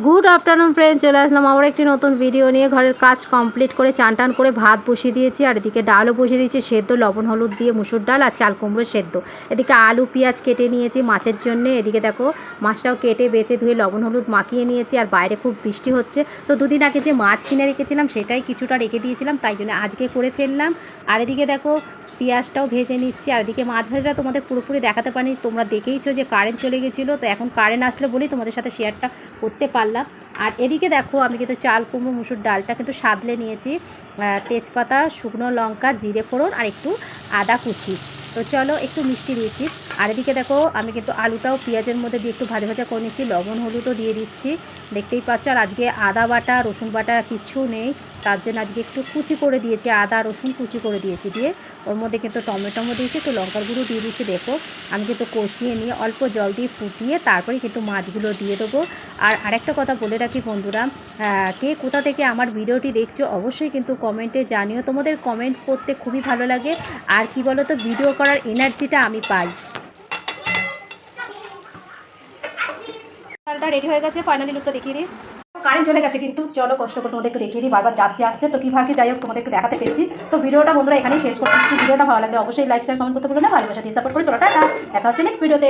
Good afternoon friend, চলে আসলাম আবার একটি নতুন ভিডিও নিয়ে। ঘরের কাজ কমপ্লিট করে চান টান করে ভাত বসিয়ে দিয়েছি, আর এদিকে ডালও বসিয়ে দিয়েছি সেদ্ধ, লবণ হলুদ দিয়ে মুসুর ডাল আর চাল কুমড়ো সেদ্ধ। এদিকে আলু পেঁয়াজ কেটে নিয়েছি মাছের জন্য। এদিকে দেখো মাছটাও কেটে বেছে ধুয়ে লবণ হলুদ মাখিয়ে নিয়েছি। আর বাইরে খুব বৃষ্টি হচ্ছে, তো দুদিন আগে যে মাছ কিনে রেখেছিলাম সেটাই কিছুটা রেখে দিয়েছিলাম, তাই জন্য আজকে করে ফেললাম। আর এদিকে দেখো পেঁয়াজটাও ভেজে নিচ্ছি। আর এদিকে মাছ ভাজাটা তোমাদের পুরোপুরি দেখাতে পারিনি, তোমরা দেখেইছো যে কারেন্ট চলে গেছিলো, তো এখন কারেন্ট আসলে বলেই তোমাদের সাথে শেয়ারটা করতে পারলাম। আর এদিকে দেখো আমি কিন্তু চাল কুমড়ো মুসুর ডালটা কিন্তু সাদলে নিয়েছি, তেজপাতা, শুকনো লঙ্কা, জিরে ফোড়ন আর একটু আদা কুচি। তো চলো একটু মিষ্টি দিয়েছি। আর এদিকে দেখো আমি কিন্তু আলুটাও পেঁয়াজের মধ্যে দিয়ে একটু ভাজা ভাজা করে নিচ্ছি, লবণ হলুদও দিয়ে দিচ্ছি, দেখতেই পাচ্ছ। আর আজকে আদা বাটা রসুন বাটা কিচ্ছু নেই, তার জন্য আজকে একটু কুচি করে দিয়েছি, আদা রসুন কুচি করে দিয়েছি। দিয়ে ওর মধ্যে কিন্তু টমেটো দিয়েছি, একটু লঙ্কার গুঁড়ো দিয়ে দিচ্ছি। দেখো আমি কিন্তু কষিয়ে নিয়ে অল্প জল দিয়ে ফুটিয়ে তারপরে কিন্তু মাছগুলো দিয়ে দেবো। আর আরেকটা কথা বলে রাখি বন্ধুরা, কে কোথা থেকে আমার ভিডিওটি দেখছো অবশ্যই কিন্তু কমেন্টে জানিও, তোমাদের কমেন্ট করতে খুবই ভালো লাগে। আর কি বলো তো, ভিডিও করার এনার্জিটা আমি পাই। ডালটা রেডি হয়ে গেছে, ফাইনালি লুকটা দেখিয়ে দিই। কারেন্ট চলে গেছে কিন্তু চলো কষ্ট করে তোমাদের একটু দেখিয়ে দিই, বারবার যাচ্ছে আসছে, তো কীভাবে যাই হোক তোমাদের একটু দেখাতে পেরেছি। তো ভিডিওটা বন্ধুরা এখানেই শেষ করছি। ভিডিওটা ভালো লাগলে অবশ্যই লাইক শেয়ার কমেন্ট করতে ভুলো না, ভালোবাসা দিয়ে সাপোর্ট করে চলো, টাটা, দেখা হচ্ছে নেক্সট ভিডিওতে।